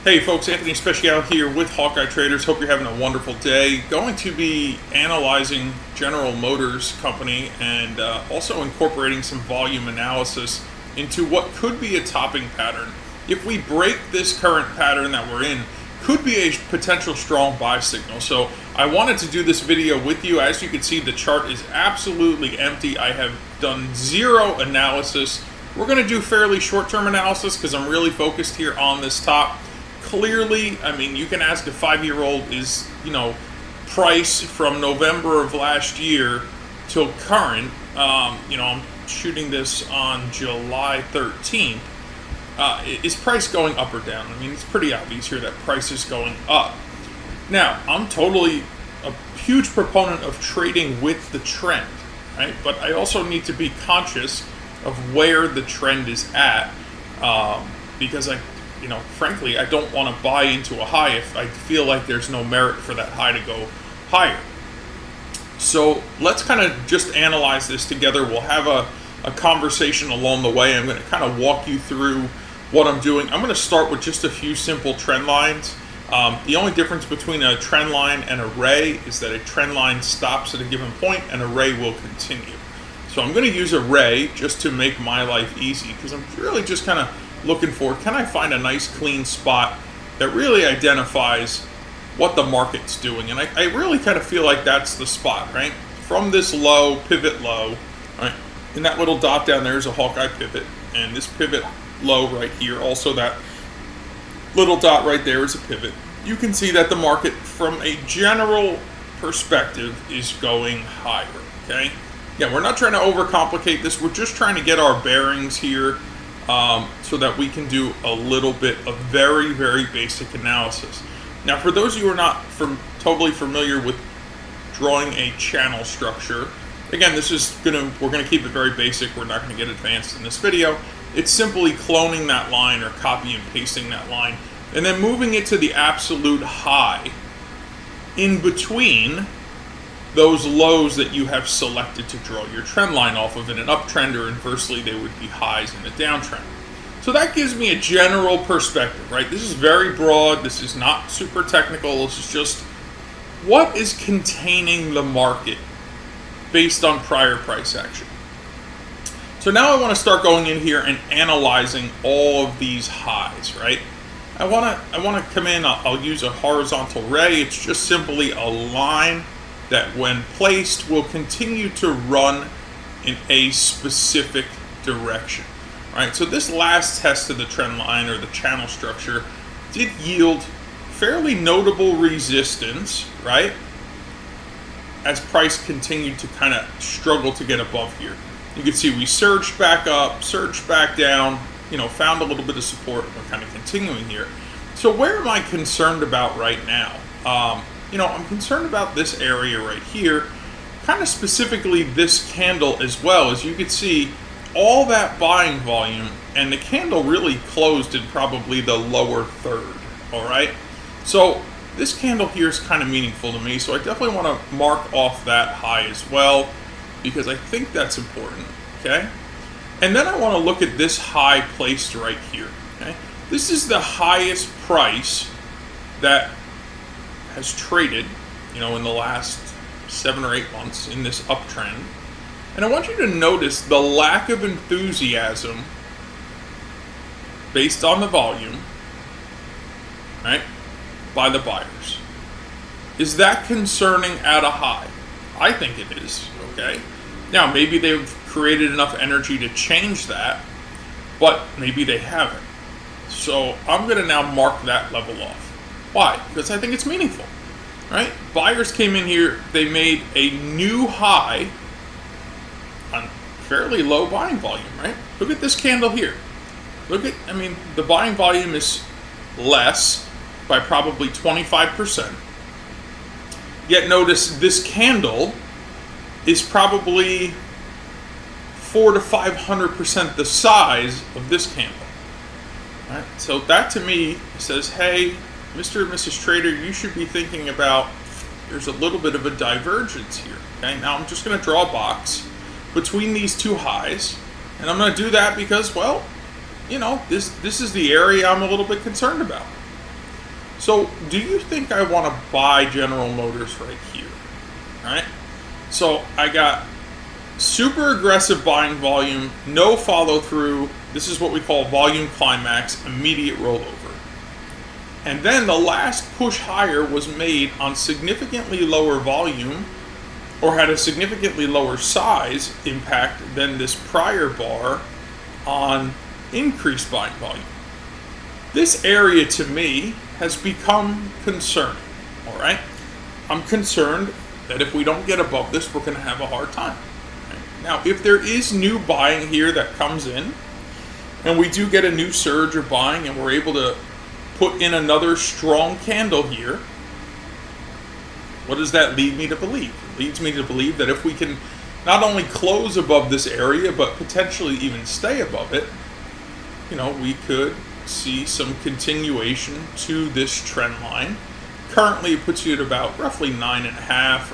Hey folks, Anthony Speciale here with Hawkeye Traders. Hope you're having a wonderful day. Going to be analyzing General Motors Company and also incorporating some volume analysis into what could be a topping pattern. If we break this current pattern that we're in, could be a potential strong buy signal. So I wanted to do this video with you. As you can see, the chart is absolutely empty. I have done zero analysis. We're going to do fairly short-term analysis because I'm really focused here on this top. Clearly, I mean, you can ask a 5-year-old is, price from November of last year till current. I'm shooting this on July 13th. Is price going up or down? I mean, it's pretty obvious here that price is going up. Now, I'm totally a huge proponent of trading with the trend, right? But I also need to be conscious of where the trend is at, because frankly, I don't want to buy into a high if I feel like there's no merit for that high to go higher. So let's kind of just analyze this together. We'll have a conversation along the way. I'm going to kind of walk you through what I'm doing. I'm going to start with just a few simple trend lines. The only difference between a trend line and a ray is that a trend line stops at a given point and a ray will continue. So I'm going to use a ray just to make my life easy because I'm really just kind of looking for, can I find a nice clean spot that really identifies what the market's doing? And I really kind of feel like that's the spot, right? From this low, pivot low, right? And that little dot down there is a Hawkeye pivot. And this pivot low right here, also that little dot right there is a pivot. You can see that the market from a general perspective is going higher, okay? Yeah, we're not trying to overcomplicate this. We're just trying to get our bearings here so that we can do a little bit of very, very basic analysis. Now, for those of you who are not totally familiar with drawing a channel structure, again, we're gonna keep it very basic. We're not gonna get advanced in this video. It's simply cloning that line or copy and pasting that line and then moving it to the absolute high in between those lows that you have selected to draw your trend line off of in an uptrend, or inversely they would be highs in a downtrend. So that gives me a general perspective, right? This is very broad. This is not super technical. This is just what is containing the market based on prior price action. So now I want to start going in here and analyzing all of these highs, right? I want to come in, I'll use a horizontal ray. It's just simply a line that when placed will continue to run in a specific direction, right? So this last test of the trend line or the channel structure did yield fairly notable resistance, right? As price continued to kind of struggle to get above here. You can see we surged back up, surged back down, found a little bit of support. We're kind of continuing here. So where am I concerned about right now? I'm concerned about this area right here, kind of specifically this candle as well. As you can see, all that buying volume, and the candle really closed in probably the lower third, all right? So this candle here is kind of meaningful to me, so I definitely want to mark off that high as well, because I think that's important, okay? And then I want to look at this high placed right here, okay? This is the highest price that has traded, in the last 7 or 8 months in this uptrend. And I want you to notice the lack of enthusiasm based on the volume, right, by the buyers. Is that concerning at a high? I think it is, okay? Now, maybe they've created enough energy to change that, but maybe they haven't. So I'm going to now mark that level off. Why? Because I think it's meaningful, right? Buyers came in here, they made a new high on fairly low buying volume, right? Look at this candle here. The buying volume is less by probably 25%. Yet notice this candle is probably 400 to 500% the size of this candle. Right? So that to me says, hey, Mr. and Mrs. Trader, you should be thinking about there's a little bit of a divergence here. Okay, now I'm just going to draw a box between these two highs, and I'm going to do that because, well, this is the area I'm a little bit concerned about. So do you think I want to buy General Motors right here? All right. So I got super aggressive buying volume, no follow through. This is what we call volume climax, immediate rollover. And then the last push higher was made on significantly lower volume, or had a significantly lower size impact than this prior bar on increased buying volume. This area to me has become concerning. All right. I'm concerned that if we don't get above this, we're going to have a hard time. Right? Now, if there is new buying here that comes in, and we do get a new surge of buying, and we're able to put in another strong candle here, what does that lead me to believe? It leads me to believe that if we can not only close above this area, but potentially even stay above it, we could see some continuation to this trend line. Currently, it puts you at about roughly 9.5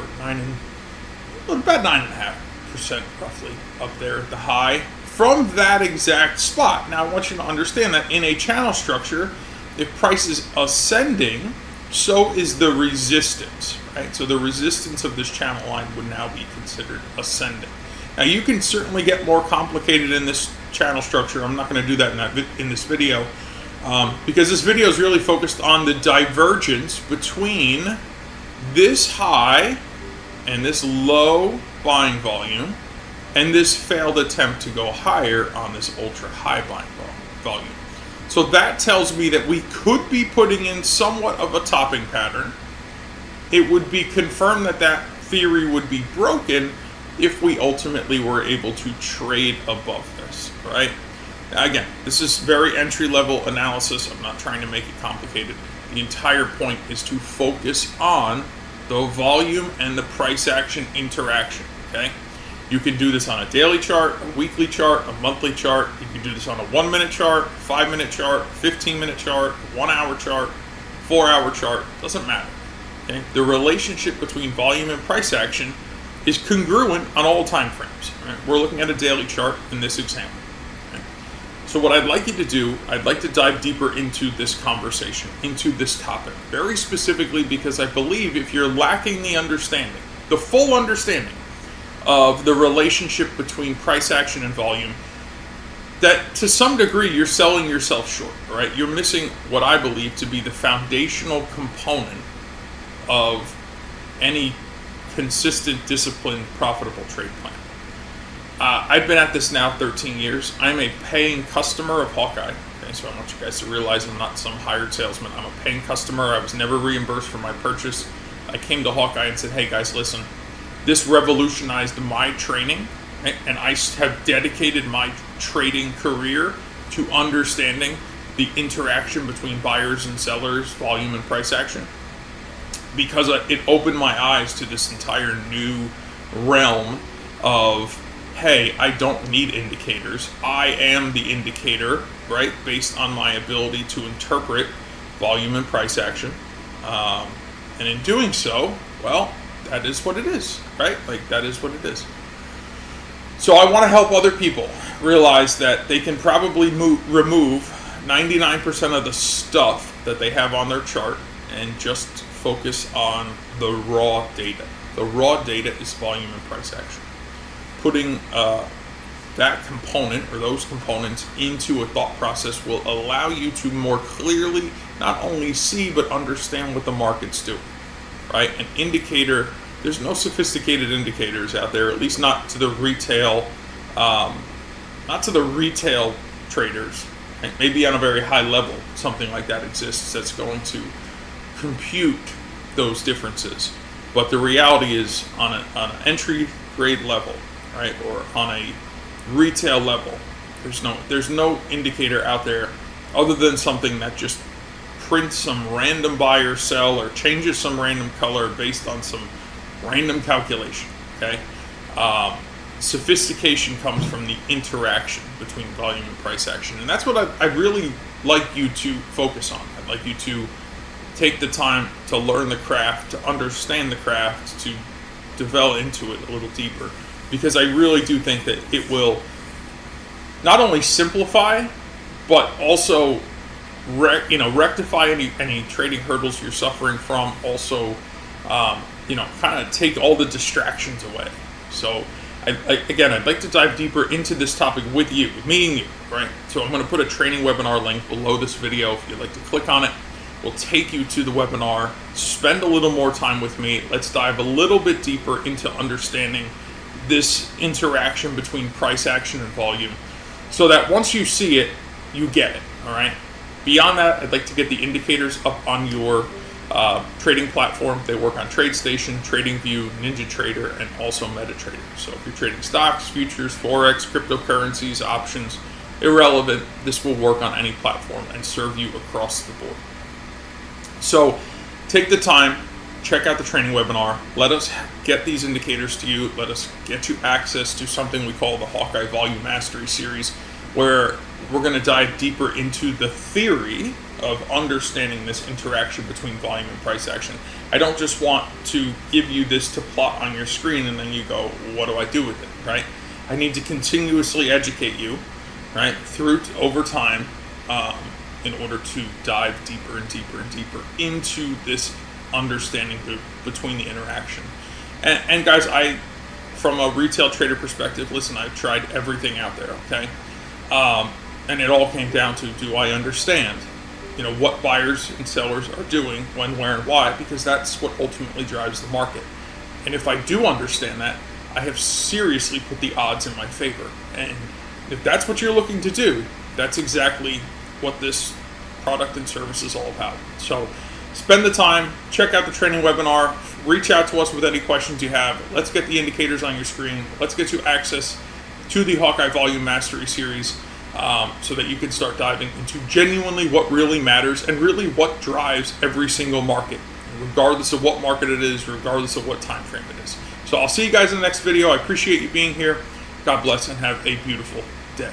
or about 9.5% roughly up there at the high from that exact spot. Now, I want you to understand that in a channel structure, if price is ascending, so is the resistance, right? So the resistance of this channel line would now be considered ascending. Now, you can certainly get more complicated in this channel structure. I'm not going to do that in this video because this video is really focused on the divergence between this high and this low buying volume and this failed attempt to go higher on this ultra high buying volume. So that tells me that we could be putting in somewhat of a topping pattern. It would be confirmed that that theory would be broken if we ultimately were able to trade above this, right? Again, this is very entry-level analysis. I'm not trying to make it complicated. The entire point is to focus on the volume and the price action interaction, okay? You can do this on a daily chart, a weekly chart, a monthly chart. You can do this on a 1-minute chart, 5-minute chart, 15-minute chart, 1-hour chart, 4-hour chart. Doesn't matter. Okay? The relationship between volume and price action is congruent on all time frames. Right? We're looking at a daily chart in this example. Okay? So what I'd like you to do, I'd like to dive deeper into this conversation, into this topic, very specifically because I believe if you're lacking the understanding, the full understanding of the relationship between price action and volume, that to some degree you're selling yourself short, right? You're missing what I believe to be the foundational component of any consistent, disciplined, profitable trade plan. I've been at this now 13 years. I'm a paying customer of Hawkeye. Okay, so I want you guys to realize I'm not some hired salesman. I'm a paying customer. I was never reimbursed for my purchase. I came to Hawkeye and said, hey guys, listen, this revolutionized my training, right? And I have dedicated my trading career to understanding the interaction between buyers and sellers, volume and price action, because it opened my eyes to this entire new realm of, hey, I don't need indicators. I am the indicator, right? Based on my ability to interpret volume and price action. And in doing so, well, that is what it is, right? Like, that is what it is. So I want to help other people realize that they can probably remove 99% of the stuff that they have on their chart and just focus on the raw data. The raw data is volume and price action. Putting that component or those components into a thought process will allow you to more clearly not only see but understand what the market's doing, right? An indicator, there's no sophisticated indicators out there, at least not to the retail, traders. Right? Maybe on a very high level, something like that exists that's going to compute those differences. But the reality is on an entry grade level, right, or on a retail level, there's no indicator out there other than something that just prints some random buy or sell or changes some random color based on some random calculation. Okay, sophistication comes from the interaction between volume and price action, and that's what I really like you to focus on. I'd like you to take the time to learn the craft, to understand the craft, to develop into it a little deeper, because I really do think that it will not only simplify, but also rectify any trading hurdles you're suffering from. Also, kind of take all the distractions away. So, I'd like to dive deeper into this topic with you, meeting you, right? So I'm going to put a training webinar link below this video. If you'd like to click on it, we'll take you to the webinar. Spend a little more time with me. Let's dive a little bit deeper into understanding this interaction between price action and volume, so that once you see it, you get it, all right? Beyond that, I'd like to get the indicators up on your trading platform. They work on TradeStation, TradingView, NinjaTrader, and also MetaTrader. So if you're trading stocks, futures, forex, cryptocurrencies, options, irrelevant, this will work on any platform and serve you across the board. So take the time, check out the training webinar. Let us get these indicators to you. Let us get you access to something we call the Hawkeye Volume Mastery Series, where we're going to dive deeper into the theory of understanding this interaction between volume and price action. I don't just want to give you this to plot on your screen and then you go, what do I do with it, right? I need to continuously educate you, right, over time, in order to dive deeper and deeper and deeper into this understanding between the interaction. And guys, from a retail trader perspective, listen, I've tried everything out there, okay? And it all came down to, do I understand, what buyers and sellers are doing, when, where, and why, because that's what ultimately drives the market. And if I do understand that, I have seriously put the odds in my favor. And if that's what you're looking to do, that's exactly what this product and service is all about. So spend the time, check out the training webinar, reach out to us with any questions you have. Let's get the indicators on your screen. Let's get you access to the Hawkeye Volume Mastery Series, so that you can start diving into genuinely what really matters and really what drives every single market, regardless of what market it is, regardless of what time frame it is. So I'll see you guys in the next video. I appreciate you being here. God bless and have a beautiful day.